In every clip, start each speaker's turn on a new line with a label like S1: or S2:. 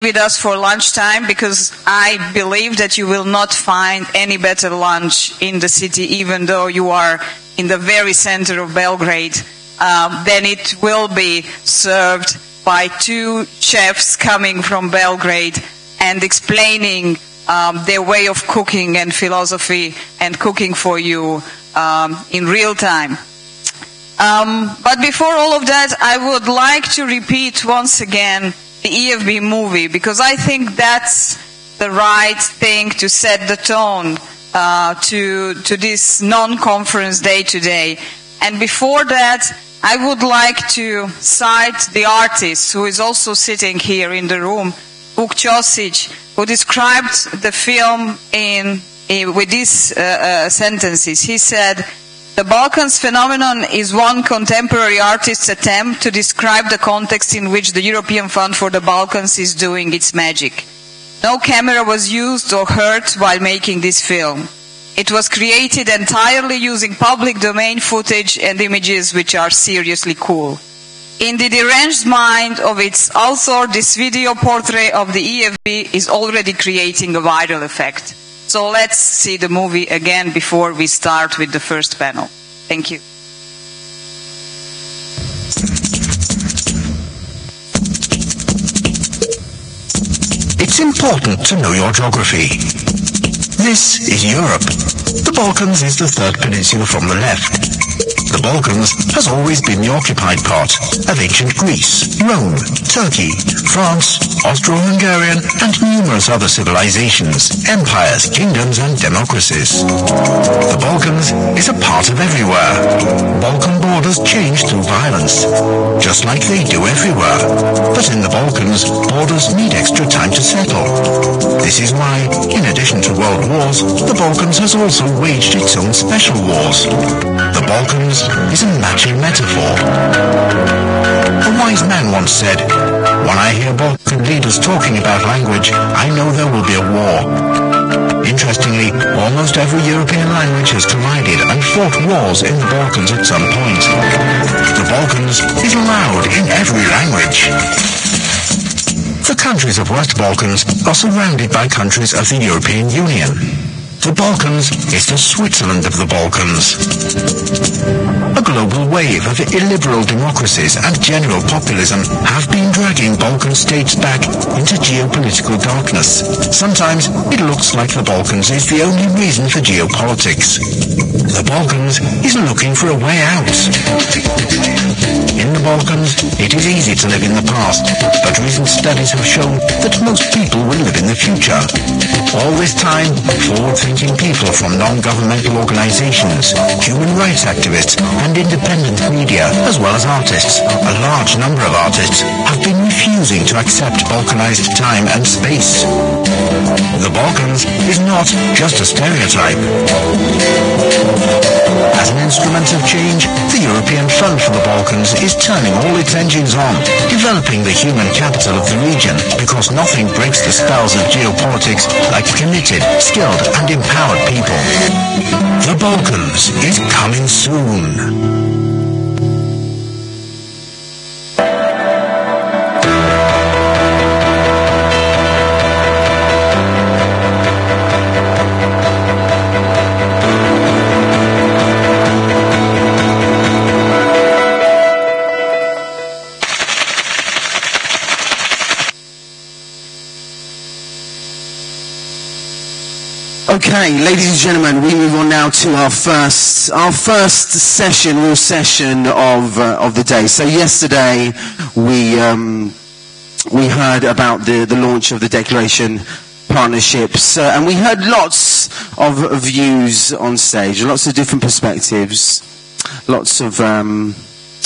S1: with us for lunchtime, because I believe that you will not find any better lunch in the city, even though you are in the very center of Belgrade, then it will be served by two chefs coming from Belgrade and explaining their way of cooking and philosophy and cooking for you in real time. But before all of that, I would like to repeat once again the EFB movie, because I think that's the right thing to set the tone to this non-conference day today. And before that, I would like to cite the artist who is also sitting here in the room, Vuk Ćosić, who described the film with these sentences. He said, "The Balkans phenomenon is one contemporary artist's attempt to describe the context in which the European Fund for the Balkans is doing its magic. No camera was used or hurt while making this film. It was created entirely using public domain footage and images which are seriously cool. In the deranged mind of its author, this video portrait of the EFB is already creating a viral effect." So let's see the movie again before we start with the first panel. Thank you.
S2: It's important to know your geography. This is Europe. The Balkans is the third peninsula from the left. The Balkans has always been the occupied part of ancient Greece, Rome, Turkey, France, Austro-Hungarian and numerous other civilizations, empires, kingdoms and democracies. The Balkans is a part of everywhere. Balkan borders change through violence, just like they do everywhere. But in the Balkans, borders need extra time to settle. This is why, in addition to world wars, the Balkans has also waged its own special wars. The Balkans is a matching metaphor. A wise man once said, "When I hear Balkan leaders talking about language, I know there will be a war." Interestingly, almost every European language has collided and fought wars in the Balkans at some point. The Balkans is loud in every language. The countries of West Balkans are surrounded by countries of the European Union. The Balkans is the Switzerland of the Balkans. A global wave of illiberal democracies and general populism have been dragging Balkan states back into geopolitical darkness. Sometimes it looks like the Balkans is the only reason for geopolitics. The Balkans is looking for a way out. In the Balkans, it is easy to live in the past, but recent studies have shown that most people will live in the future. All this time, forward-thinking people from non-governmental organizations, human rights activists, and independent media, as well as artists, a large number of artists, have been refusing to accept Balkanized time and space. The Balkans is not just a stereotype. As an instrument of change, the European Fund for the Balkans is turning all its engines on, developing the human capital of the region, because nothing breaks the spells of geopolitics like committed, skilled, and empowered people. The Balkans is coming soon.
S3: Okay, ladies and gentlemen, we move on now to our first session, real session of the day. So yesterday we heard about the launch of the Declaration Partnerships, and we heard lots of views on stage, lots of different perspectives, lots of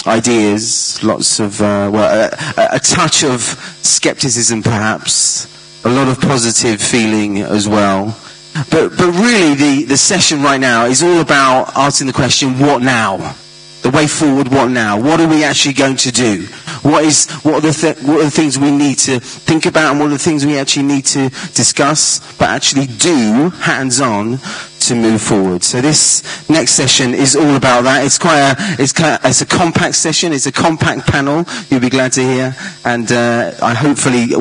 S3: ideas, lots of a touch of skepticism perhaps, a lot of positive feeling as well. But really the session right now is all about asking the question, what now? The way forward, what now? What are we actually going to do? What are the things we need to think about, and what are the things we actually need to discuss, but actually do hands-on to move forward. So this next session is all about that. It's a compact session. It's a compact panel. You'll be glad to hear. And definitely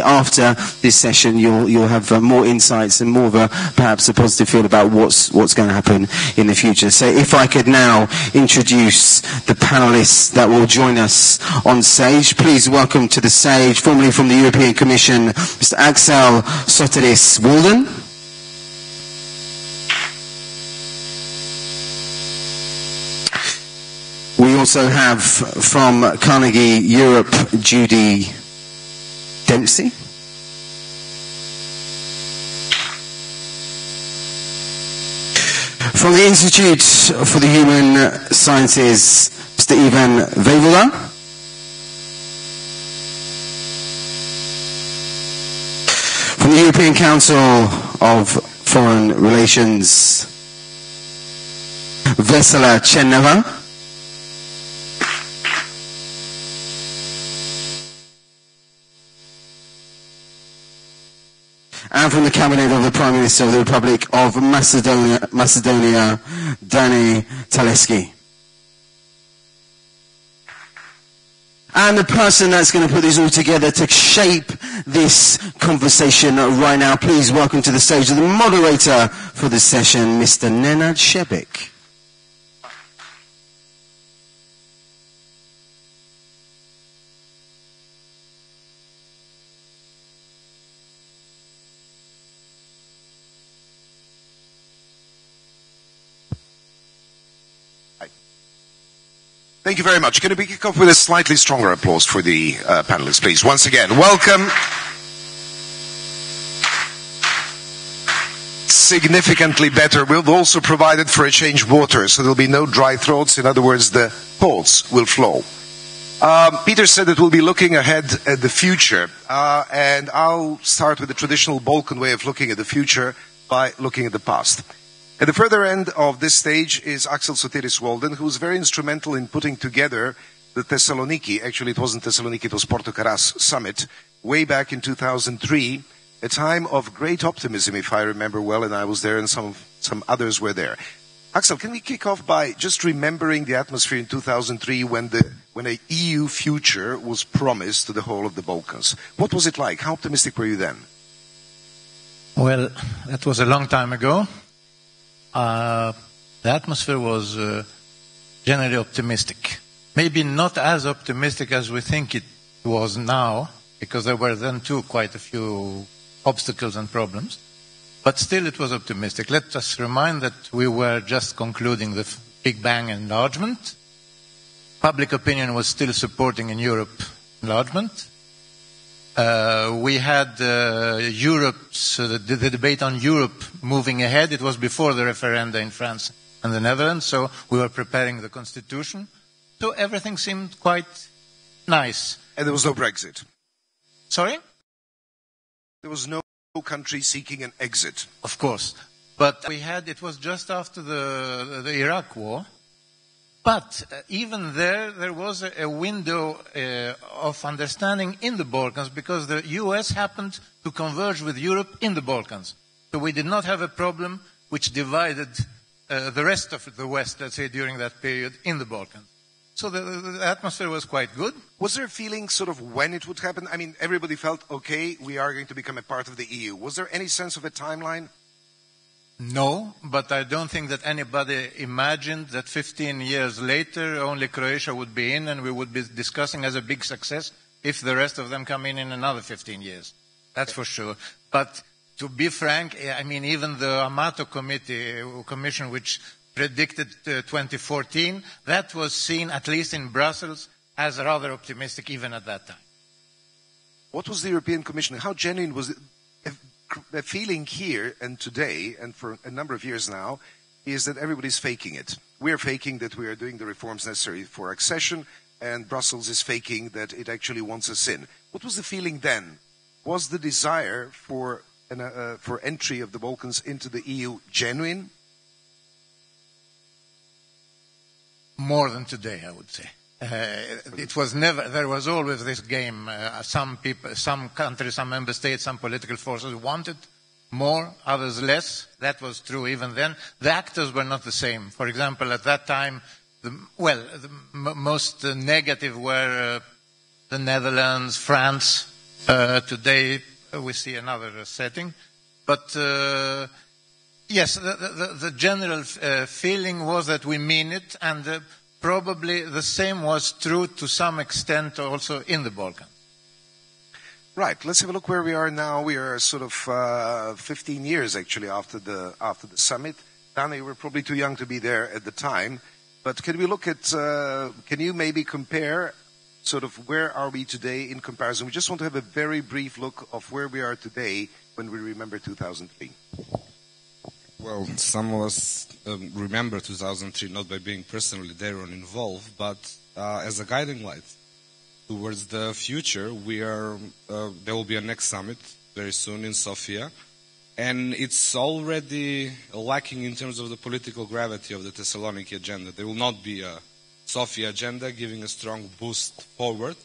S3: after this session, you'll have more insights and more of perhaps a positive feel about what's going to happen in the future. So if I could now introduce the panelists that will join us on stage, please welcome to the stage, formerly from the European Commission, Mr. Axel Soteris-Walden. We also have from Carnegie Europe, Judy Dempsey. From the Institute for the Human Sciences, Mr. Ivan Vejvoda. From the European Council of Foreign Relations, Vesela Chenneva. And from the Cabinet of the Prime Minister of the Republic of Macedonia, Dani Taleski. And the person that's going to put this all together to shape this conversation right now, please welcome to the stage the moderator for the session, Mr. Nenad Shebik.
S4: Thank you very much. Can we kick off with a slightly stronger applause for the panelists, please? Once again, welcome. Significantly better. We've also provided for a change water, so there'll be no dry throats. In other words, the thoughts will flow. Peter said that we'll be looking ahead at the future, and I'll start with the traditional Balkan way of looking at the future by looking at the past. At the further end of this stage is Axel Soteris-Walden, who was very instrumental in putting together the Thessaloniki, actually it wasn't Thessaloniki, it was Porto Caras summit, way back in 2003, a time of great optimism, if I remember well, and I was there and some others were there. Axel, can we kick off by just remembering the atmosphere in 2003 when an EU future was promised to the whole of the Balkans? What was it like? How optimistic were you then?
S5: Well, that was a long time ago. The atmosphere was generally optimistic. Maybe not as optimistic as we think it was now, because there were then too quite a few obstacles and problems. But still it was optimistic. Let us remind that we were just concluding the Big Bang enlargement. Public opinion was still supporting in Europe enlargement. We had the debate on Europe moving ahead. It was before the referenda in France and the Netherlands, so we were preparing the constitution. So everything seemed quite nice.
S4: And there was no Brexit?
S5: Sorry?
S4: There was no country seeking an exit?
S5: Of course. But it was just after the Iraq war. But even there was a window of understanding in the Balkans, because the US happened to converge with Europe in the Balkans. So we did not have a problem which divided the rest of the West, let's say, during that period in the Balkans. So the atmosphere was quite good.
S4: Was there a feeling sort of when it would happen? I mean, everybody felt, okay, we are going to become a part of the EU. Was there any sense of a timeline?
S5: No, but I don't think that anybody imagined that 15 years later only Croatia would be in and we would be discussing as a big success if the rest of them come in another 15 years. That's for sure. But to be frank, I mean, even the Amato Commission, which predicted 2014, that was seen, at least in Brussels, as rather optimistic even at that time.
S4: What was the European Commission? How genuine was it? The feeling here and today, and for a number of years now, is that everybody's faking it. We're faking that we are doing the reforms necessary for accession, and Brussels is faking that it actually wants us in. What was the feeling then? Was the desire for entry of the Balkans into the EU genuine?
S5: More than today, I would say. It was never. There was always this game. Some people, some countries, some member states, some political forces wanted more, others less. That was true even then. The actors were not the same. For example, at that time, the most negative were the Netherlands, France. Today we see another setting. But yes, the general feeling was that we mean it, and probably the same was true to some extent also in the Balkans.
S4: Right. Let's have a look where we are now. We are sort of 15 years actually after the summit. Dana, you were probably too young to be there at the time, but can we look at? Can you maybe compare sort of where are we today in comparison? We just want to have a very brief look of where we are today when we remember 2003.
S6: Well, some of us remember 2003 not by being personally there or involved, but as a guiding light towards the future. There will be a next summit very soon in Sofia, and it's already lacking in terms of the political gravity of the Thessaloniki agenda. There will not be a Sofia agenda giving a strong boost forward.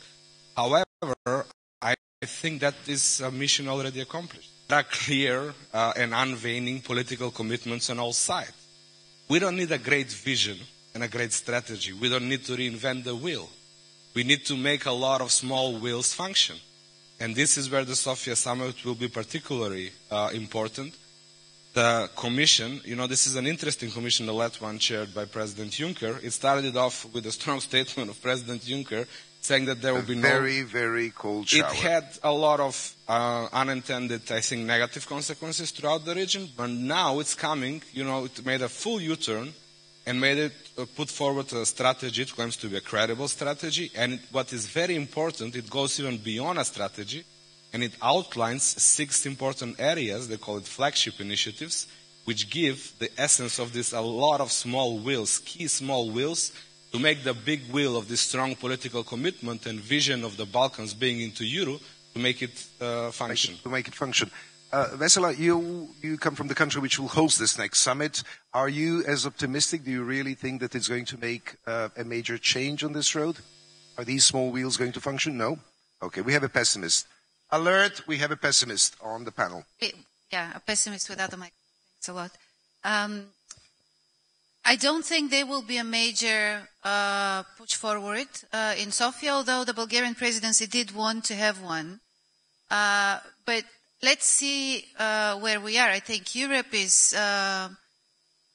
S6: However, I think that is a mission already accomplished. There are clear and unwaning political commitments on all sides. We don't need a great vision and a great strategy. We don't need to reinvent the wheel. We need to make a lot of small wheels function. And this is where the Sofia summit will be particularly important. The commission, this is an interesting commission, the last one chaired by President Juncker. It started off with a strong statement of President Juncker saying that there will be
S4: very, very cold shower.
S6: It had a lot of unintended, I think, negative consequences throughout the region, but now it's coming, it made a full U-turn and made it put forward a strategy. It claims to be a credible strategy, and what is very important, it goes even beyond a strategy, and it outlines 6 important areas, they call it flagship initiatives, which give the essence of this a lot of small wheels, key small wheels, to make the big wheel of this strong political commitment and vision of the Balkans being into Euro, to make it function.
S4: To make it function. Vesela, you come from the country which will host this next summit. Are you as optimistic? Do you really think that it's going to make a major change on this road? Are these small wheels going to function? No? Okay, we have a pessimist. Alert, we have a pessimist on the panel.
S7: Yeah, a pessimist without a mic. Thanks a lot. I don't think there will be a major push forward in Sofia, although the Bulgarian presidency did want to have one. But let's see where we are. I think Europe is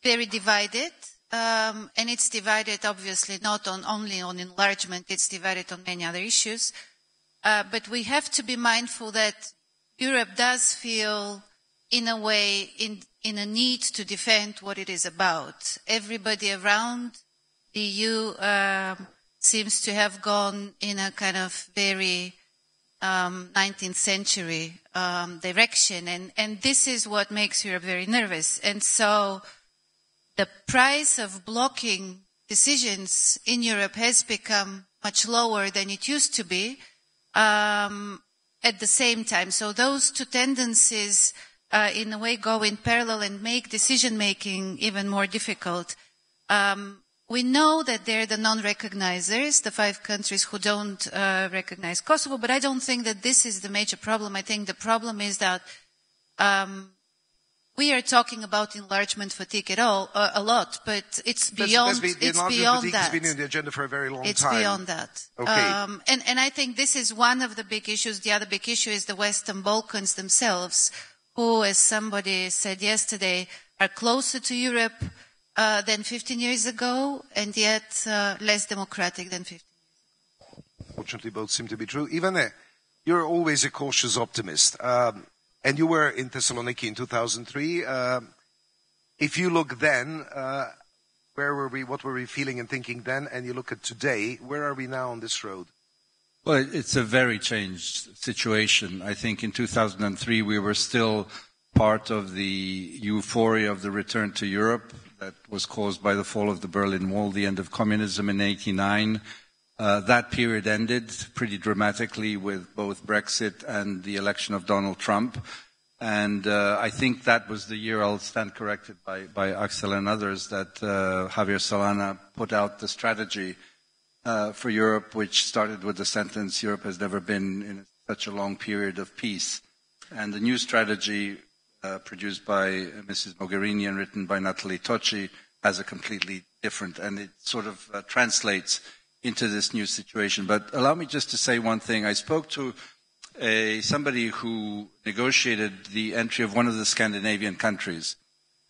S7: very divided, and it's divided obviously not only on enlargement, it's divided on many other issues. But we have to be mindful that Europe does feel, in a way, in a need to defend what it is about. Everybody around the EU seems to have gone in a kind of very 19th century direction, and this is what makes Europe very nervous. And so the price of blocking decisions in Europe has become much lower than it used to be at the same time. So those two tendencies in a way go in parallel and make decision-making even more difficult. We know that they're the non-recognizers, the 5 countries who don't recognize Kosovo, but I don't think that this is the major problem. I think the problem is that we are talking about enlargement fatigue a lot, but it's beyond that.
S4: It's been in the agenda for a very long time.
S7: It's beyond that.
S4: Okay.
S7: And I think this is one of the big issues. The other big issue is the Western Balkans themselves, who, as somebody said yesterday, are closer to Europe than 15 years ago, and yet less democratic than 15 years ago.
S4: Fortunately, both seem to be true. Ivane, you're always a cautious optimist, and you were in Thessaloniki in 2003. If you look then, where were we, what were we feeling and thinking then, and you look at today, where are we now on this road?
S8: Well, it's a very changed situation. I think in 2003 we were still part of the euphoria of the return to Europe that was caused by the fall of the Berlin Wall, the end of communism in '89. That period ended pretty dramatically with both Brexit and the election of Donald Trump. And I think that was the year, I'll stand corrected by Axel and others, that Javier Solana put out the strategy for Europe, which started with the sentence, Europe has never been in such a long period of peace. And the new strategy produced by Mrs. Mogherini and written by Natalie Tocci, has a completely different, and it sort of translates into this new situation. But allow me just to say one thing. I spoke to somebody who negotiated the entry of one of the Scandinavian countries.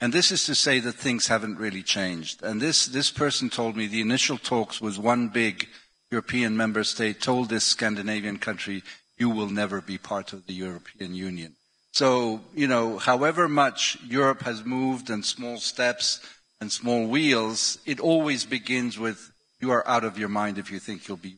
S8: And this is to say that things haven't really changed. And this person told me the initial talks was one big European member state told this Scandinavian country, you will never be part of the European Union. So, you know, however much Europe has moved and small steps and small wheels, it always begins with, you are out of your mind if you think you'll be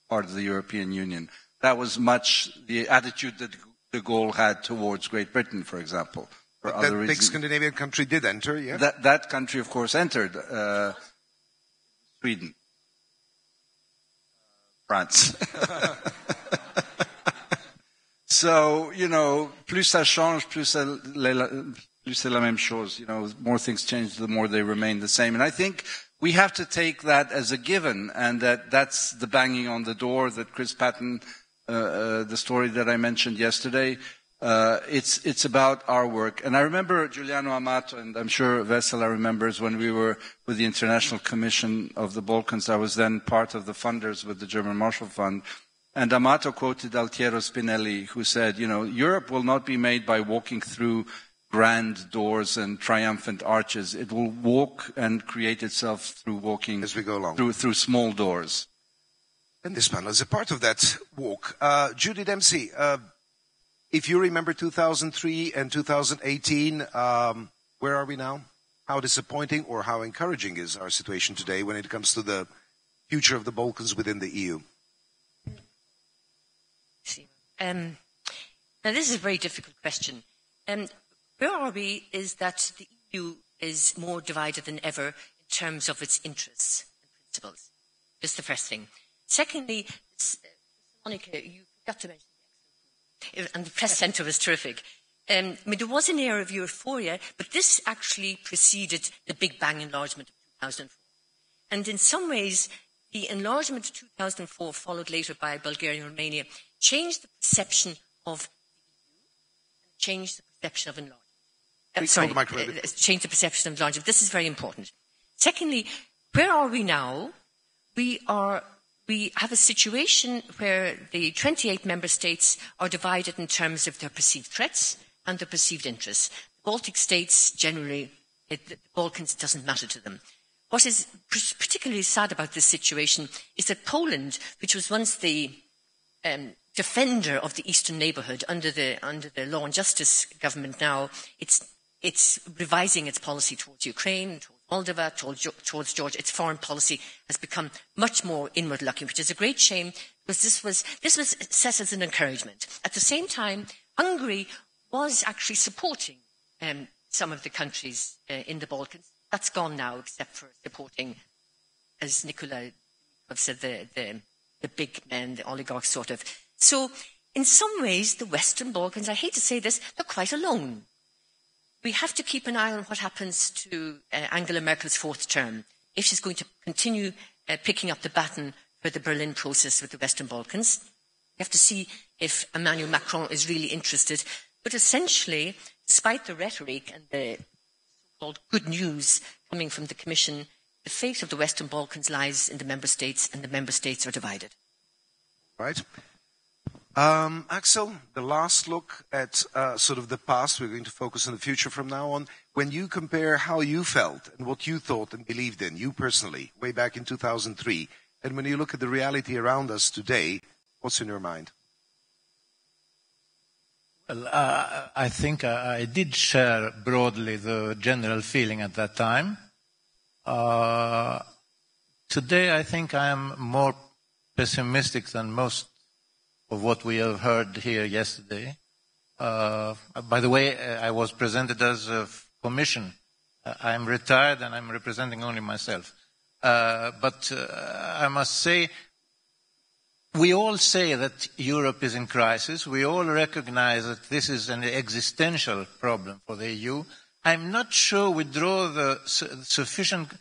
S8: part of the European Union. That was much the attitude that de Gaulle had towards Great Britain, for example. For
S4: that big reasons. Scandinavian country did enter, yeah?
S8: That country, of course, entered. Sweden. France. So, you know, plus ça change, plus c'est la même chose. You know, more things change, the more they remain the same. And I think we have to take that as a given, and that's the banging on the door that Chris Patton, the story that I mentioned yesterday, it's about our work. And I remember Giuliano Amato, and I'm sure Vesela remembers when we were with the International Commission of the Balkans. I was then part of the funders with the German Marshall Fund. And Amato quoted Altiero Spinelli, who said, you know, Europe will not be made by walking through grand doors and triumphant arches. It will walk and create itself through walking
S4: as we go along
S8: through small doors.
S4: And this panel is a part of that walk. Judy Dempsey, if you remember 2003 and 2018, where are we now? How disappointing or how encouraging is our situation today when it comes to the future of the Balkans within the EU?
S9: Now, this is a very difficult question. Where are we is that the EU is more divided than ever in terms of its interests and principles. Just the first thing. Secondly, Monica, you forgot to mention the excellent food. And the press centre was terrific. I mean, there was an air of euphoria, but this actually preceded the Big Bang enlargement of 2004. And in some ways, the enlargement of 2004, followed later by Bulgaria and Romania, changed the perception of the EU and changed the perception of enlargement. Changed the perception of enlargement. This is very important. Secondly, where are we now? We have a situation where the 28 member states are divided in terms of their perceived threats and their perceived interests. The Baltic states, generally, the Balkans doesn't matter to them. What is particularly sad about this situation is that Poland, which was once the defender of the eastern neighbourhood under the Law and Justice government now, it's revising its policy towards Ukraine, towards Moldova, towards Georgia. Its foreign policy has become much more inward-looking, which is a great shame, because this was set as an encouragement. At the same time, Hungary was actually supporting some of the countries in the Balkans. That's gone now, except for supporting, as Nicola said, the big men, the oligarchs, sort of. So, in some ways, the Western Balkans, I hate to say this, they're quite alone. We have to keep an eye on what happens to Angela Merkel's fourth term. If she's going to continue picking up the baton for the Berlin process with the Western Balkans. We have to see if Emmanuel Macron is really interested. But essentially, despite the rhetoric and the so-called good news coming from the Commission, the fate of the Western Balkans lies in the Member States, and the Member States are divided.
S4: Right. Axel, the last look at sort of the past. We're going to focus on the future from now on. When you compare how you felt and what you thought and believed in, you personally, way back in 2003, and when you look at the reality around us today, what's in your mind?
S5: Well, I think I did share broadly the general feeling at that time. Today, I think I am more pessimistic than most of what we have heard here yesterday. By the way, I was presented as a commission. I'm retired and I'm representing only myself. But I must say, we all say that Europe is in crisis. We all recognize that this is an existential problem for the EU. I'm not sure we draw the sufficient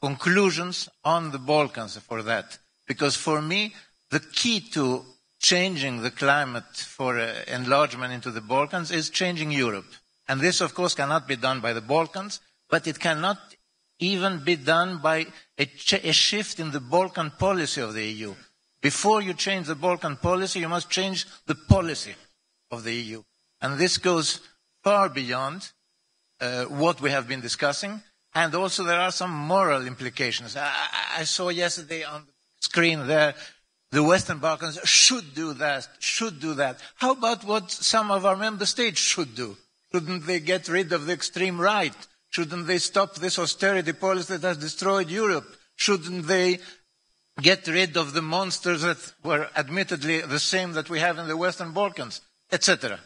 S5: conclusions on the Balkans for that. Because for me, the key to changing the climate for enlargement into the Balkans is changing Europe. And this, of course, cannot be done by the Balkans, but it cannot even be done by a shift in the Balkan policy of the EU. Before you change the Balkan policy, you must change the policy of the EU. And this goes far beyond what we have been discussing. And also there are some moral implications. I saw yesterday on the screen there, the Western Balkans should do that, should do that. How about what some of our member states should do? Shouldn't they get rid of the extreme right? Shouldn't they stop this austerity policy that has destroyed Europe? Shouldn't they get rid of the monsters that were admittedly the same that we have in the Western Balkans, etc.?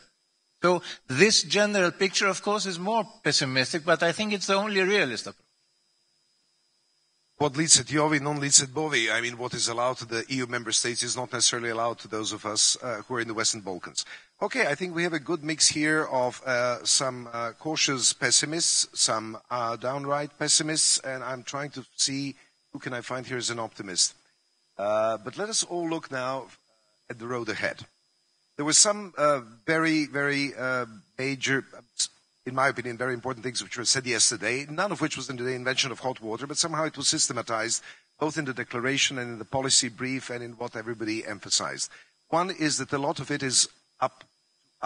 S5: So this general picture, of course, is more pessimistic, but I think it's the only realist approach.
S4: What leads at Jovi, non leads at Bovi. I mean, what is allowed to the EU member states is not necessarily allowed to those of us who are in the Western Balkans. Okay, I think we have a good mix here of some cautious pessimists, some downright pessimists, and I'm trying to see who can I find here as an optimist. But let us all look now at the road ahead. There were some very, very major, in my opinion, very important things which were said yesterday, none of which was in the invention of hot water, but somehow it was systematized both in the declaration and in the policy brief and in what everybody emphasized. One is that a lot of it is up to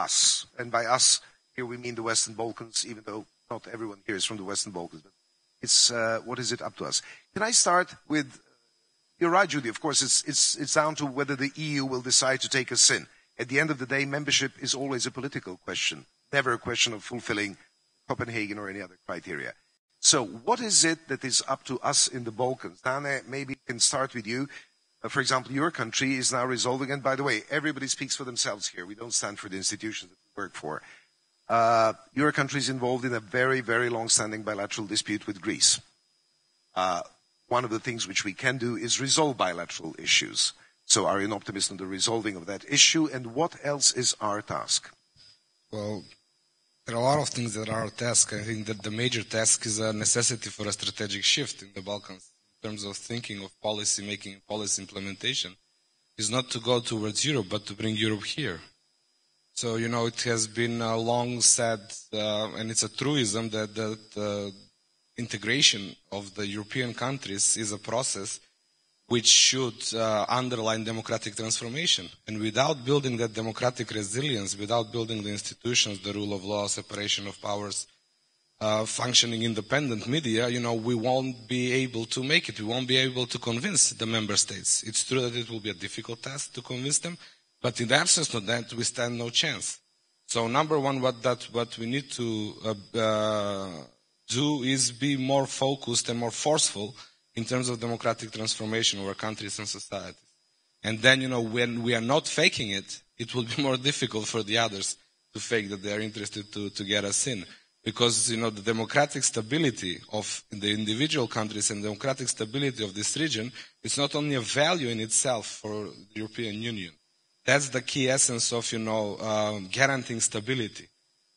S4: us, and by us, here we mean the Western Balkans, even though not everyone here is from the Western Balkans, but it's what is it up to us. Can I start with, you're right, Judy, of course, it's down to whether the EU will decide to take us in. At the end of the day, membership is always a political question, never a question of fulfilling Copenhagen or any other criteria. So what is it that is up to us in the Balkans? Dane, maybe we can start with you. For example, your country is now resolving, and by the way, everybody speaks for themselves here. We don't stand for the institutions that we work for. Your country is involved in a very, very long-standing bilateral dispute with Greece. One of the things which we can do is resolve bilateral issues. So are you an optimist on the resolving of that issue, and what else is our task?
S6: Well, there are a lot of things that are our task. I think that the major task is a necessity for a strategic shift in the Balkans in terms of thinking of policy making and policy implementation. Is not to go towards Europe, but to bring Europe here. So, you know, it has been long said, and it's a truism, that the integration of the European countries is a process which should underline democratic transformation. And without building that democratic resilience, without building the institutions, the rule of law, separation of powers, functioning independent media, you know, we won't be able to make it. We won't be able to convince the member states. It's true that it will be a difficult task to convince them, but in the absence of that, we stand no chance. So number one, what we need to do is be more focused and more forceful in terms of democratic transformation of our countries and societies. And then, you know, when we are not faking it, it will be more difficult for the others to fake that they are interested to get us in. Because, you know, the democratic stability of the individual countries and democratic stability of this region is not only a value in itself for the European Union. That's the key essence of, you know, guaranteeing stability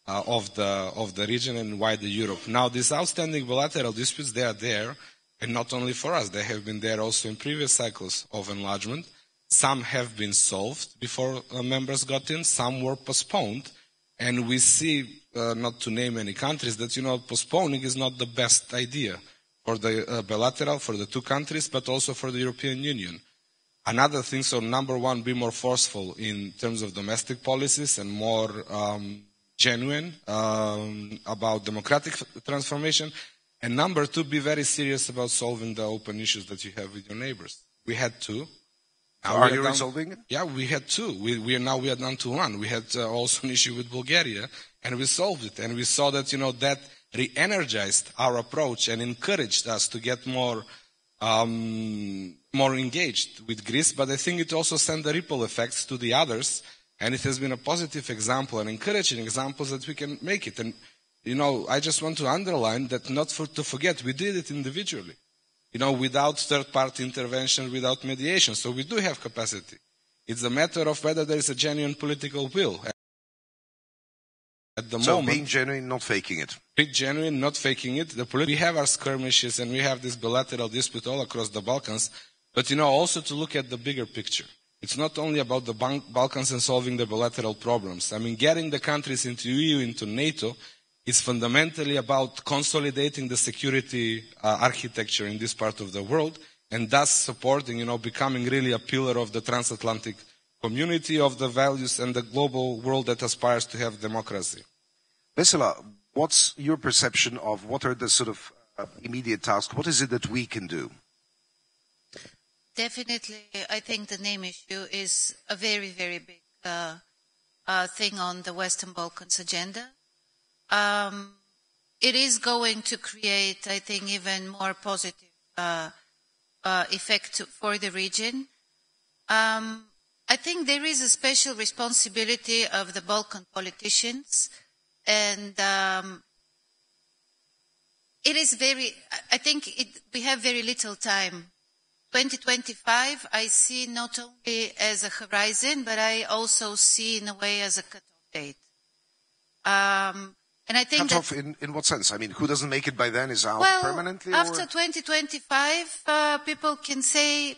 S6: of the region and wider Europe. Now, these outstanding bilateral disputes, they are there. And not only for us, they have been there also in previous cycles of enlargement. Some have been solved before members got in, some were postponed. And we see, not to name any countries, that, you know, postponing is not the best idea for the bilateral, for the two countries, but also for the European Union. Another thing, so number one, be more forceful in terms of domestic policies and more genuine about democratic transformation. And number two, be very serious about solving the open issues that you have with your neighbors. We had two.
S4: Are you resolving it?
S6: Yeah, we had two. We are down to one. We had also an issue with Bulgaria, and we solved it. And we saw that, you know, that re-energized our approach and encouraged us to get more engaged with Greece. But I think it also sent the ripple effects to the others, and it has been a positive example, an encouraging example that we can make it. And you know, I just want to underline that to forget, we did it individually, you know, without third-party intervention, without mediation. So we do have capacity. It's a matter of whether there is a genuine political will. At the moment,
S4: being genuine, not faking it.
S6: Being genuine, not faking it. We have our skirmishes and we have this bilateral dispute all across the Balkans, but, you know, also to look at the bigger picture. It's not only about the Balkans and solving the bilateral problems. I mean, getting the countries into EU, into NATO, It's fundamentally about consolidating the security architecture in this part of the world, and thus supporting, becoming really a pillar of the transatlantic community of the values and the global world that aspires to have democracy.
S4: Vesela, what's your perception of what are the sort of immediate tasks? What is it that we can do?
S7: Definitely, I think the name issue is a very, very big thing on the Western Balkans agenda. It is going to create, I think, even more positive effect for the region. I think there is a special responsibility of the Balkan politicians, and it is very, I think we have very little time. 2025, I see not only as a horizon, but I also see in a way as a cut-off date. And I think
S4: cut off in what sense? I mean, who doesn't make it by then is out permanently?
S7: After 2025, people can say,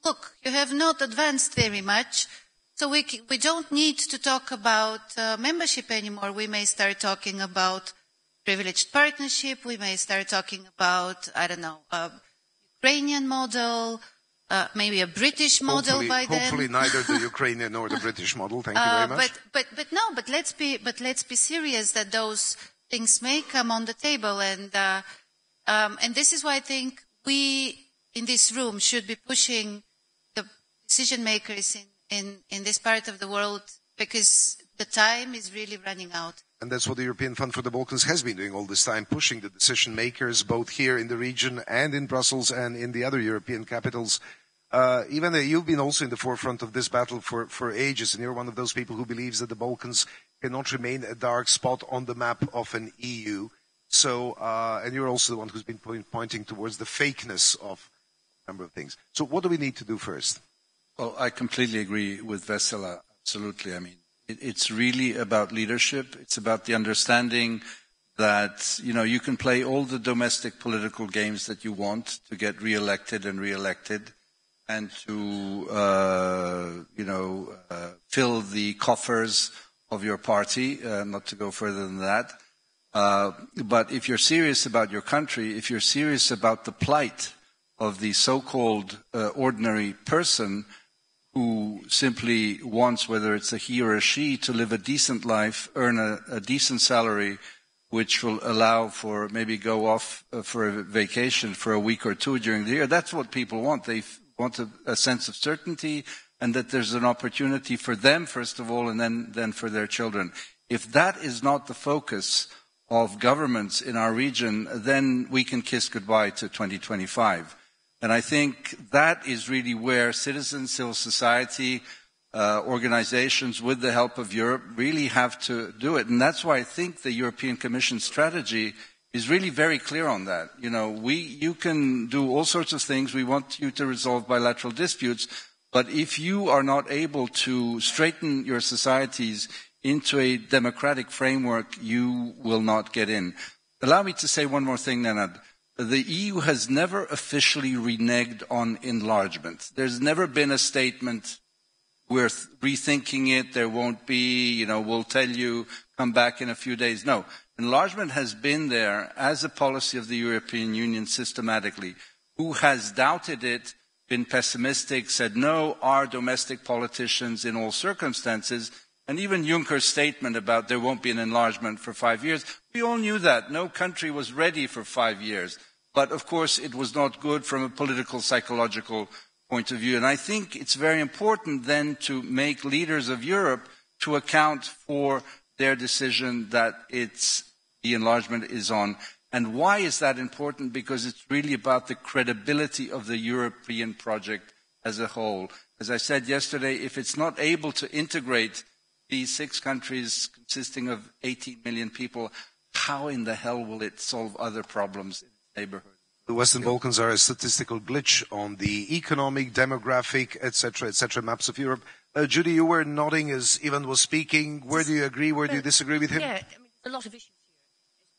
S7: look, you have not advanced very much, so we don't need to talk about membership anymore. We may start talking about privileged partnership. We may start talking about, I don't know, Ukrainian model, maybe a British model by then.
S4: Hopefully neither the Ukrainian nor the British model. Thank you very much.
S7: But let's be serious that those things may come on the table, and this is why I think we in this room should be pushing the decision makers in this part of the world, because the time is really running out.
S4: And that's what the European Fund for the Balkans has been doing all this time, pushing the decision makers, both here in the region and in Brussels and in the other European capitals. Even you've been also in the forefront of this battle for ages, and you're one of those people who believes that the Balkans cannot remain a dark spot on the map of an EU. So, and you're also the one who's been pointing towards the fakeness of a number of things. So what do we need to do first?
S8: Well, I completely agree with Vesela. Absolutely. I mean, it's really about leadership. It's about the understanding that, you can play all the domestic political games that you want to get re-elected and re-elected, and to, fill the coffers of your party, not to go further than that. But if you're serious about your country, if you're serious about the plight of the so-called ordinary person who simply wants, whether it's a he or a she, to live a decent life, earn a decent salary, which will allow for maybe go off for a vacation for a week or two during the year. That's what people want. They want a sense of certainty, and that there's an opportunity for them, first of all, and then for their children. If that is not the focus of governments in our region, then we can kiss goodbye to 2025. And I think that is really where citizens, civil society, organizations, with the help of Europe, really have to do it. And that's why I think the European Commission strategy is really very clear on that. You can do all sorts of things. We want you to resolve bilateral disputes. But if you are not able to straighten your societies into a democratic framework, you will not get in. Allow me to say one more thing, Nenad. The EU has never officially reneged on enlargement. There's never been a statement, we're rethinking it, there won't be, we'll tell you, come back in a few days. No, enlargement has been there as a policy of the European Union systematically. Who has doubted it, been pessimistic, said no, our domestic politicians in all circumstances, and even Juncker's statement about there won't be an enlargement for 5 years, we all knew that. No country was ready for 5 years. But, of course, it was not good from a political, psychological point of view. And I think it's very important then to make leaders of Europe to account for their decision that the enlargement is on. And why is that important? Because it's really about the credibility of the European project as a whole. As I said yesterday, if it's not able to integrate these 6 countries consisting of 18 million people, how in the hell will it solve other problems in its neighborhood?
S4: The Western Balkans are a statistical glitch on the economic, demographic, etc. maps of Europe. Judy, you were nodding as Ivan was speaking. Where do you agree? Where do you disagree with him?
S9: Yeah, a lot of issues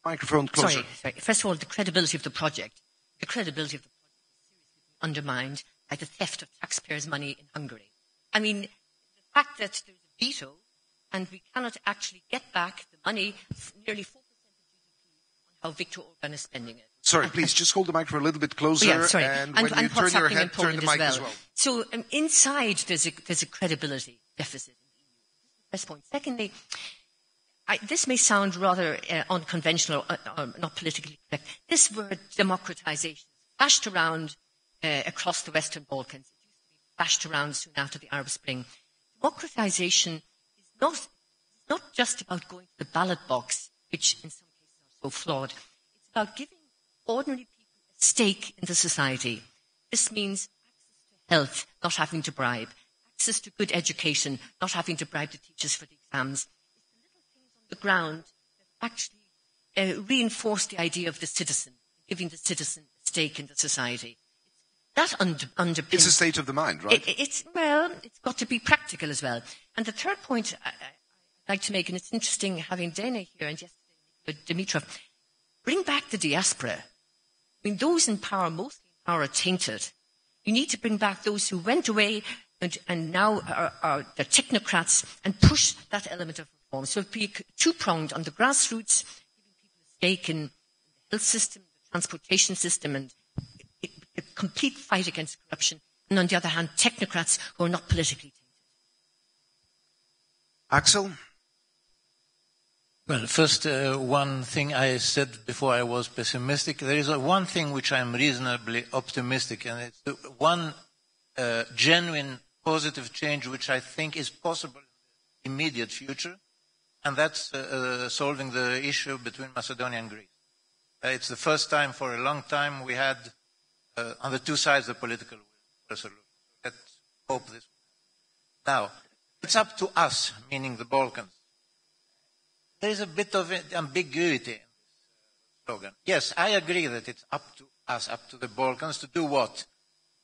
S9: here.
S4: Microphone closer.
S9: Sorry. First of all, the credibility of the project. The credibility of the project is seriously undermined by the theft of taxpayers' money in Hungary. I mean, the fact that there's a veto and we cannot actually get back the money, nearly 4% of how Viktor Orban is spending it.
S4: Sorry, please, just hold the microphone a little bit closer, and when you turn your head, turn the mic as well.
S9: So inside, there's a credibility deficit in the EU. First point. Secondly, this may sound rather unconventional or not politically correct. This word democratization flashed around across the Western Balkans. It used to be flashed around soon after the Arab Spring. Democratization is not just about going to the ballot box, which in some cases are so flawed. It's about giving ordinary people a stake in the society. This means access to health, not having to bribe. Access to good education, not having to bribe the teachers for the exams. It's the little things on the ground that actually reinforce the idea of the citizen, giving the citizen a stake in the society. That underpins...
S4: It's a state of the mind, right?
S9: It's got to be practical as well. And the third point I'd like to make, and it's interesting having Dana here and yesterday Dimitrov, bring back the diaspora. I mean, those in power, mostly in power, are tainted. You need to bring back those who went away and now are the technocrats and push that element of reform. So it'll be two-pronged on the grassroots, giving people a stake in the health system, the transportation system, and a complete fight against corruption. And on the other hand, technocrats who are not politically tainted.
S4: Axel?
S5: Well, first, one thing I said before I was pessimistic. There is one thing which I'm reasonably optimistic, and it's one genuine positive change which I think is possible in the immediate future, and that's solving the issue between Macedonia and Greece. It's the first time for a long time we had on the two sides the political resolution. Let's hope this. Now, it's up to us, meaning the Balkans. There is a bit of ambiguity in this slogan. Yes, I agree that it's up to us, up to the Balkans, to do what?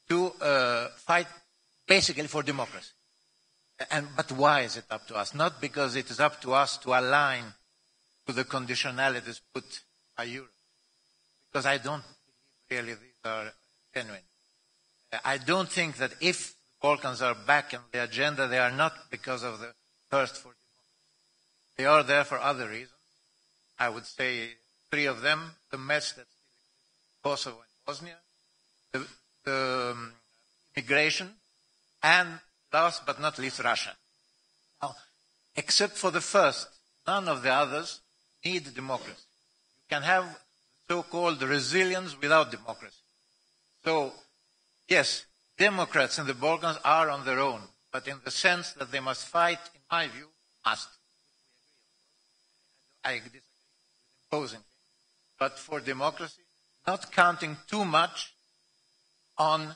S5: To fight basically for democracy. But why is it up to us? Not because it is up to us to align to the conditionalities put by Europe. Because I don't believe really these are genuine. I don't think that if the Balkans are back on the agenda, they are not because of the thirst for democracy. They are there for other reasons. I would say three of them: the mess that still exists in Kosovo and Bosnia, the immigration, and last but not least, Russia. Now, except for the first, none of the others need democracy. You can have so-called resilience without democracy. So, yes, Democrats in the Balkans are on their own, but in the sense that they must fight, in my view, must. I disagree with imposing, but for democracy, not counting too much on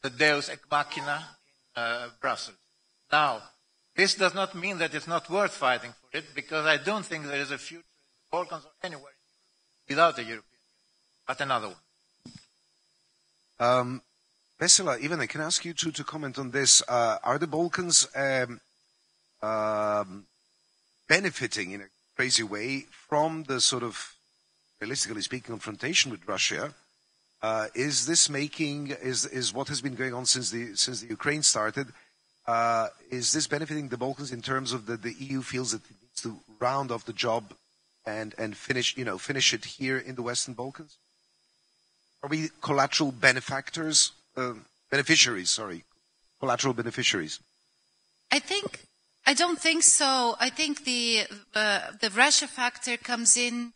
S5: the Deus ex machina in Brussels. Now, this does not mean that it's not worth fighting for it, because I don't think there is a future in the Balkans or anywhere without a European Union, but another one.
S4: Vesela, Ivana, can I ask you to comment on this? Are the Balkans benefiting in a crazy way from the sort of, realistically speaking, confrontation with Russia? Is this making, is what has been going on since the Ukraine started, is this benefiting the Balkans in terms of the EU feels that it needs to round off the job and finish it here in the Western Balkans? Are we collateral beneficiaries? Collateral beneficiaries.
S7: I don't think so. I think the Russia factor comes in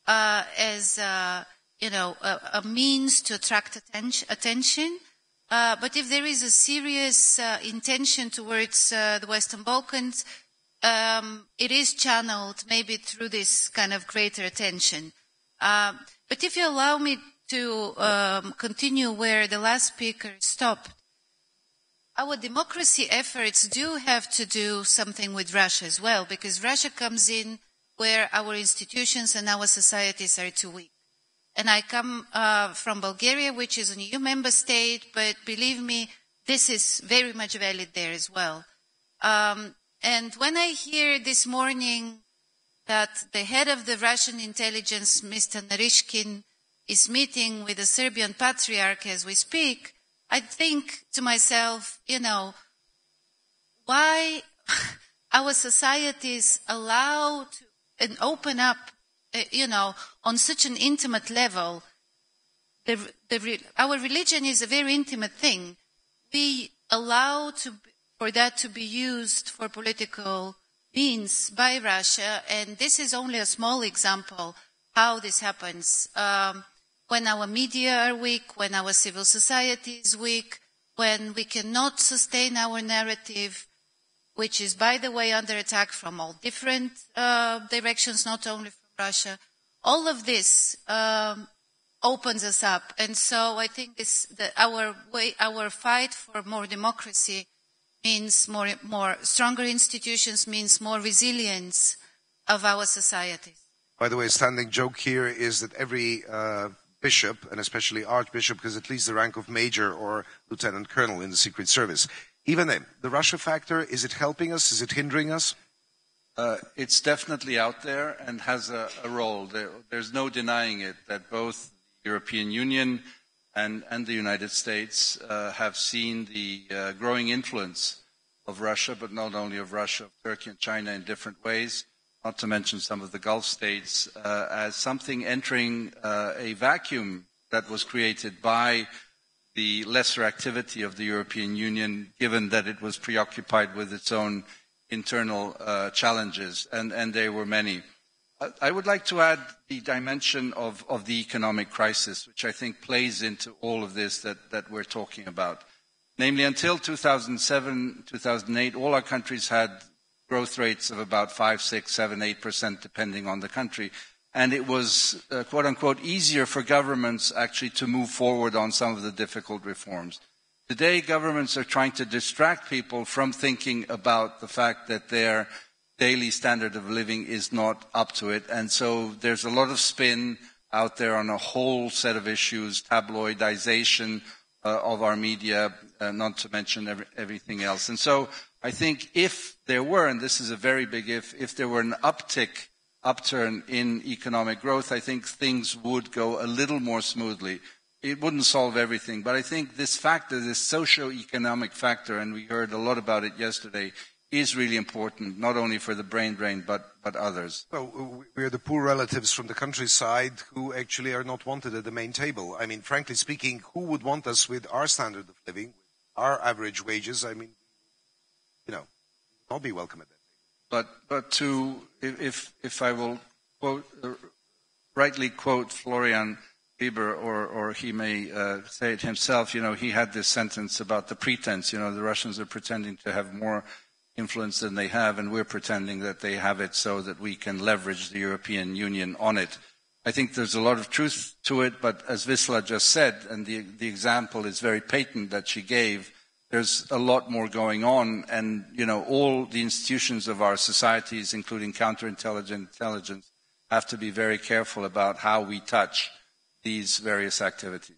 S7: as a means to attract attention. But if there is a serious intention towards the Western Balkans, it is channeled maybe through this kind of greater attention. But if you allow me to continue where the last speaker stopped, our democracy efforts do have to do something with Russia as well, because Russia comes in where our institutions and our societies are too weak. And I come from Bulgaria, which is an EU member state, but believe me, this is very much valid there as well. And when I hear this morning that the head of the Russian intelligence, Mr. Narishkin, is meeting with the Serbian Patriarch as we speak, I think to myself, why our societies allow and open up on such an intimate level. Our religion is a very intimate thing. We allow for that to be used for political means by Russia, and this is only a small example how this happens. When our media are weak, when our civil society is weak, when we cannot sustain our narrative, which is, by the way, under attack from all different directions, not only from Russia, all of this opens us up. And so I think our fight for more democracy means more stronger institutions, means more resilience of our societies.
S4: By the way, a standing joke here is that every bishop, and especially archbishop, has at least the rank of major or lieutenant colonel in the Secret Service. Even then, the Russia factor, is it helping us? Is it hindering us?
S8: It's definitely out there and has a role. There's no denying it that both the European Union and the United States have seen the growing influence of Russia, but not only of Russia, of Turkey and China in different ways, not to mention some of the Gulf states, as something entering a vacuum that was created by the lesser activity of the European Union, given that it was preoccupied with its own internal challenges, and there were many. I would like to add the dimension of the economic crisis, which I think plays into all of this that we're talking about. Namely, until 2007, 2008, all our countries had growth rates of about 5, 6, 7, 8%, depending on the country. And it was, quote unquote, easier for governments actually to move forward on some of the difficult reforms. Today, governments are trying to distract people from thinking about the fact that their daily standard of living is not up to it. And so there's a lot of spin out there on a whole set of issues, tabloidization of our media, not to mention everything else. And so I think if there were, and this is a very big if there were an upturn in economic growth, I think things would go a little more smoothly. It wouldn't solve everything, but I think this factor, this socio-economic factor, and we heard a lot about it yesterday, is really important, not only for the brain drain, but others.
S4: Well, we're the poor relatives from the countryside who actually are not wanted at the main table. I mean, frankly speaking, who would want us with our standard of living, our average wages? I mean, not be welcome at that table.
S8: But if I will rightly quote Florian Weber, or he may say it himself, he had this sentence about the pretense, the Russians are pretending to have more influence than they have, and we're pretending that they have it so that we can leverage the European Union on it. I think there's a lot of truth to it, but as Wisla just said, and the example is very patent that she gave, there's a lot more going on, and all the institutions of our societies, including counterintelligence, have to be very careful about how we touch these various activities.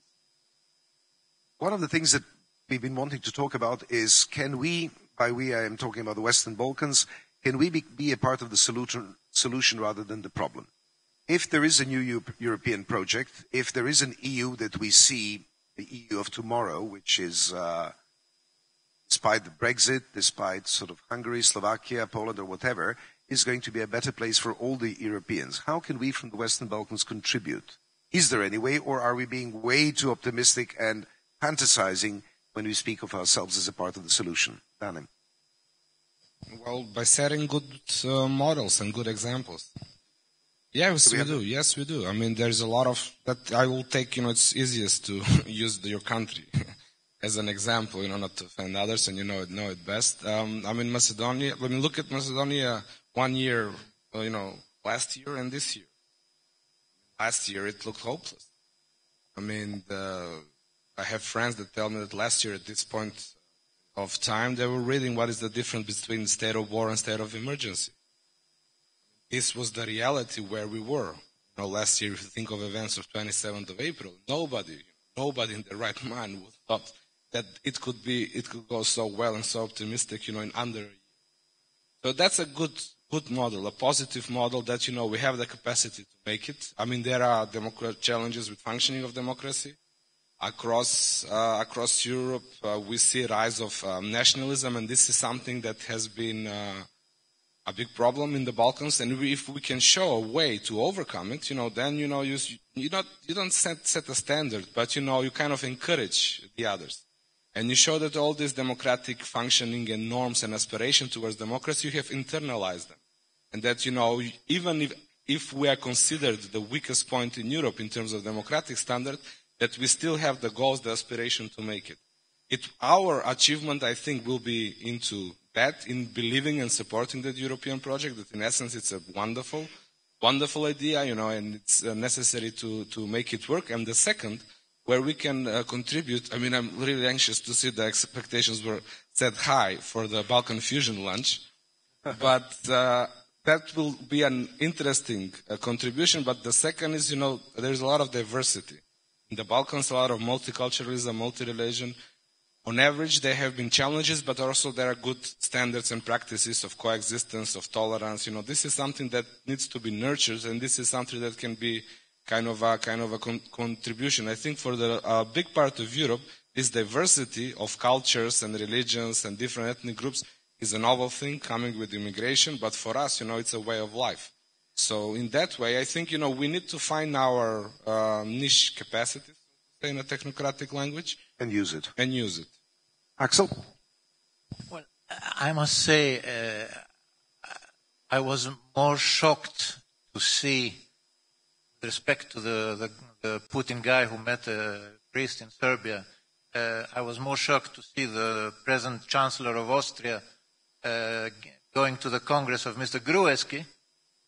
S4: One of the things that we've been wanting to talk about is, can we, by we I am talking about the Western Balkans, can we be a part of the solution rather than the problem? If there is a new European project, if there is an EU that we see, the EU of tomorrow, which is, despite the Brexit, despite sort of Hungary, Slovakia, Poland, or whatever, is going to be a better place for all the Europeans. How can we from the Western Balkans contribute? Is there any way, or are we being way too optimistic and fantasizing when we speak of ourselves as a part of the solution? Danim.
S6: Well, by setting good models and good examples. Yes, we do. Yes, we do. I mean, there's a lot of that I will take, it's easiest to use your country as an example, not to offend others, and know it best. I mean, Macedonia, when we look at Macedonia 1 year, last year and this year. Last year, it looked hopeless. I mean, I have friends that tell me that last year at this point of time, they were reading what is the difference between state of war and state of emergency. This was the reality where we were. Last year, if you think of events of 27th of April, nobody in their right mind would thought that it could go so well and so optimistic, in under a year. So that's a good model, a positive model that, we have the capacity to make it. I mean, there are challenges with functioning of democracy. Across Europe, we see a rise of nationalism, and this is something that has been a big problem in the Balkans, and if we can show a way to overcome it, then you don't set a standard, but you kind of encourage the others, and you show that all this democratic functioning and norms and aspiration towards democracy, you have internalized them, and that even if we are considered the weakest point in Europe in terms of democratic standard, that we still have the goals, the aspiration to make it. Our achievement, I think, will be into that, in believing and supporting the European project, that in essence it's a wonderful, wonderful idea, and it's necessary to make it work. And the second, where we can contribute, I'm really anxious to see the expectations were set high for the Balkan Fusion lunch, but that will be an interesting contribution. But the second is, there's a lot of diversity. In the Balkans, a lot of multiculturalism, multi-religion. On average, there have been challenges, but also there are good standards and practices of coexistence, of tolerance. This is something that needs to be nurtured, and this is something that can be kind of a contribution. I think for a big part of Europe, this diversity of cultures and religions and different ethnic groups is a novel thing coming with immigration, but for us, it's a way of life. So in that way, I think, we need to find our niche capacities, in a technocratic language.
S4: And use it.
S5: Axel? Well, I must say, I was more shocked to see, with respect to the Putin guy who met a priest in Serbia, I was more shocked to see the present Chancellor of Austria going to the Congress of Mr. Gruevski,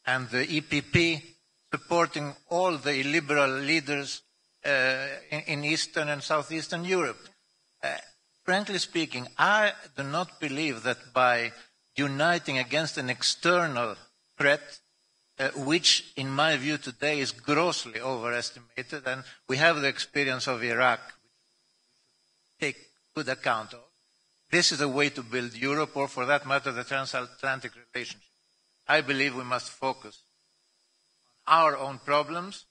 S5: and the EPP supporting all the illiberal leaders in Eastern and Southeastern Europe. Frankly speaking, I do not believe that by uniting against an external threat, which in my view today is grossly overestimated, and we have the experience of Iraq, which we take good account of, this is a way to build Europe, or for that matter, the transatlantic relationship. I believe we must focus on our own problems,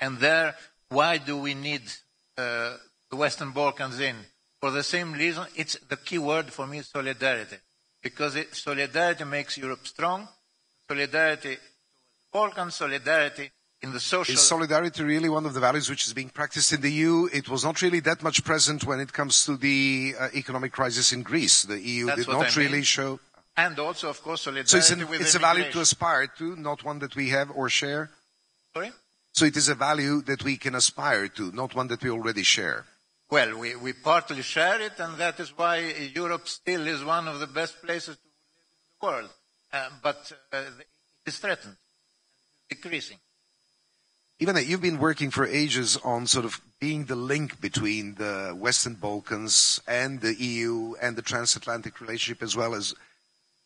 S5: and there, why do we need the Western Balkans in? For the same reason, it's the key word for me is solidarity. Because solidarity makes Europe strong, solidarity Balkans, solidarity in the social...
S4: Is solidarity really one of the values which is being practiced in the EU? It was not really that much present when it comes to the economic crisis in Greece. The EU did not really show...
S5: And also, of course, solidarity with
S4: it's a value to aspire to, not one that we have or share?
S5: Sorry?
S4: So it is a value that we can aspire to, not one that we already share.
S5: Well, we partly share it, and that is why Europe still is one of the best places to live in the world. But it is threatened, decreasing.
S4: Ivana, you've been working for ages on sort of being the link between the Western Balkans and the EU and the transatlantic relationship as well as...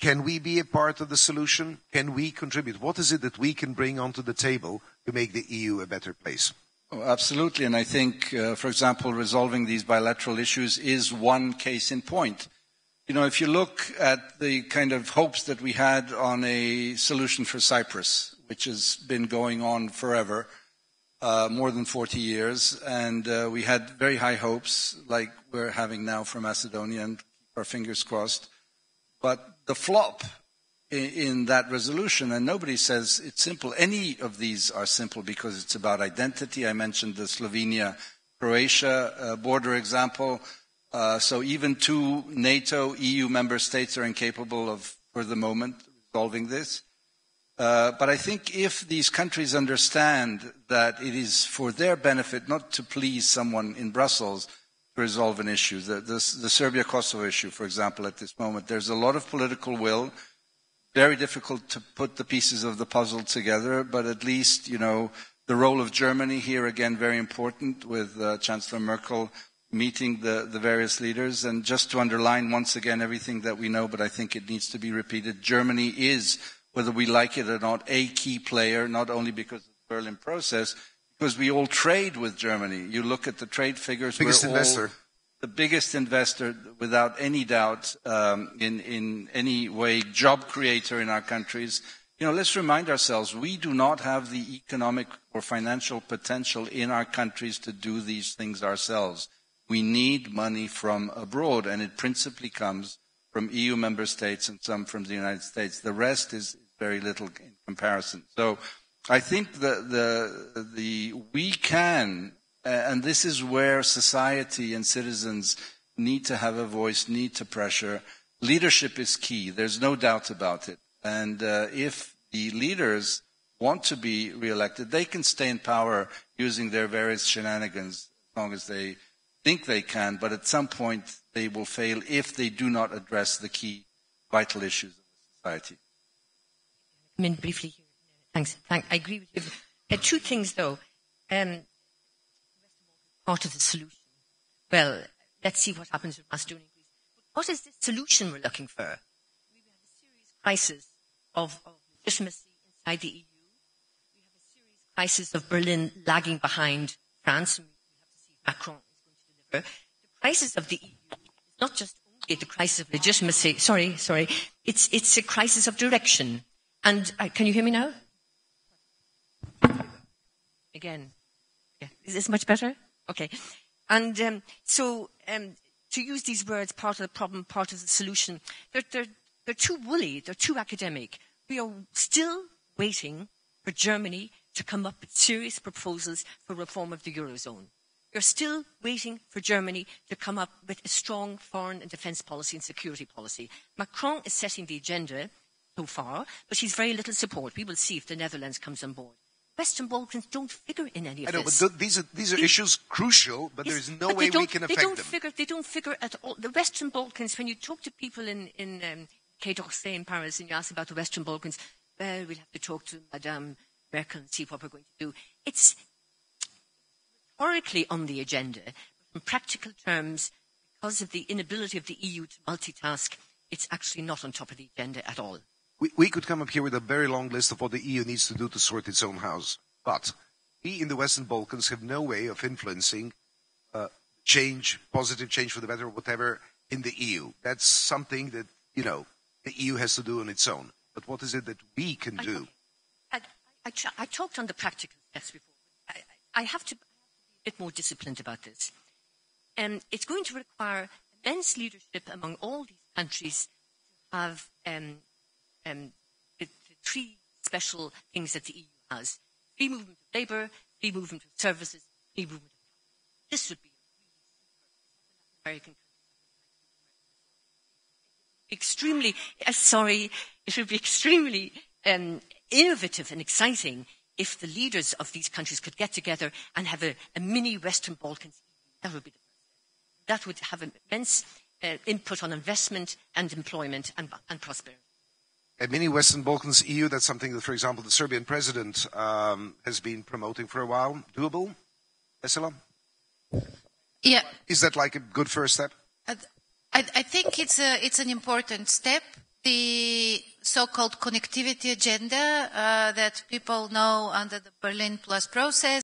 S4: Can we be a part of the solution? Can we contribute? What is it that we can bring onto the table to make the EU a better place?
S8: Oh, absolutely, and I think, for example, resolving these bilateral issues is one case in point. If you look at the kind of hopes that we had on a solution for Cyprus, which has been going on forever, more than 40 years, and we had very high hopes, like we're having now for Macedonia, and keep our fingers crossed. But the flop in that resolution, and nobody says it's simple. Any of these are simple because it's about identity. I mentioned the Slovenia-Croatia border example. So even 2 NATO, EU member states are incapable of, for the moment, resolving this. But I think if these countries understand that it is for their benefit, not to please someone in Brussels, to resolve an issue. The Serbia-Kosovo issue, for example, at this moment, there's a lot of political will, very difficult to put the pieces of the puzzle together, but at least, the role of Germany here, again, very important, with Chancellor Merkel meeting the various leaders. And just to underline once again everything that we know, but I think it needs to be repeated, Germany is, whether we like it or not, a key player, not only because of the Berlin process, because we all trade with Germany. You look at the trade figures.
S4: Biggest investor.
S8: The biggest investor, without any doubt, in any way, job creator in our countries. Let's remind ourselves, we do not have the economic or financial potential in our countries to do these things ourselves. We need money from abroad, and it principally comes from EU member states and some from the United States. The rest is very little in comparison. So I think we can, and this is where society and citizens need to have a voice, need to pressure. Leadership is key. There's no doubt about it. And if the leaders want to be re-elected, they can stay in power using their various shenanigans as long as they think they can, but at some point they will fail if they do not address the key vital issues of the society.
S9: I mean, briefly, thanks. I agree with you. Two things, though. Part of the solution. Well, let's see what happens with Macedonia and Greece. What is the solution we're looking for? We have a serious crisis of legitimacy inside the EU. We have a serious crisis of Berlin lagging behind France. And we have to see if Macron is going to deliver. The crisis of the EU is not just only the crisis of legitimacy. Sorry. It's a crisis of direction. And can you hear me now? Again. Yeah. Is this much better? Okay. And to use these words, part of the problem, part of the solution, they're too woolly, they're too academic. We are still waiting for Germany to come up with serious proposals for reform of the Eurozone. We're still waiting for Germany to come up with a strong foreign and defence policy and security policy. Macron is setting the agenda so far, but he's very little support. We will see if the Netherlands comes on board. Western Balkans don't figure in any of this.
S4: I know, but these are issues crucial, but there is no way we can affect them.
S9: They don't figure at all. The Western Balkans, when you talk to people in Quai d'Orsay in Paris and you ask about the Western Balkans, well, we'll have to talk to Madame Merkel and see what we're going to do. It's rhetorically on the agenda, but in practical terms, because of the inability of the EU to multitask, it's actually not on top of the agenda at all.
S4: We could come up here with a very long list of what the EU needs to do to sort its own house. But we in the Western Balkans have no way of influencing change, positive change for the better, or whatever, in the EU. That's something that, the EU has to do on its own. But what is it that we can do?
S9: I talked on the practical steps before. I have to be a bit more disciplined about this. It's going to require immense leadership among all these countries to have the three special things that the EU has. Free movement of labour, free movement of services, free movement of capital. This would be a really super American country. It would be extremely innovative and exciting if the leaders of these countries could get together and have a mini Western Balkans EU. That would be the first step. That would have immense input on investment and employment and prosperity.
S4: A mini Western Balkans EU, that's something that, for example, the Serbian president has been promoting for a while. Doable? Vesela?
S7: Yeah.
S4: Is that like a good first step?
S7: I think it's an important step. The so-called connectivity agenda that people know under the Berlin Plus process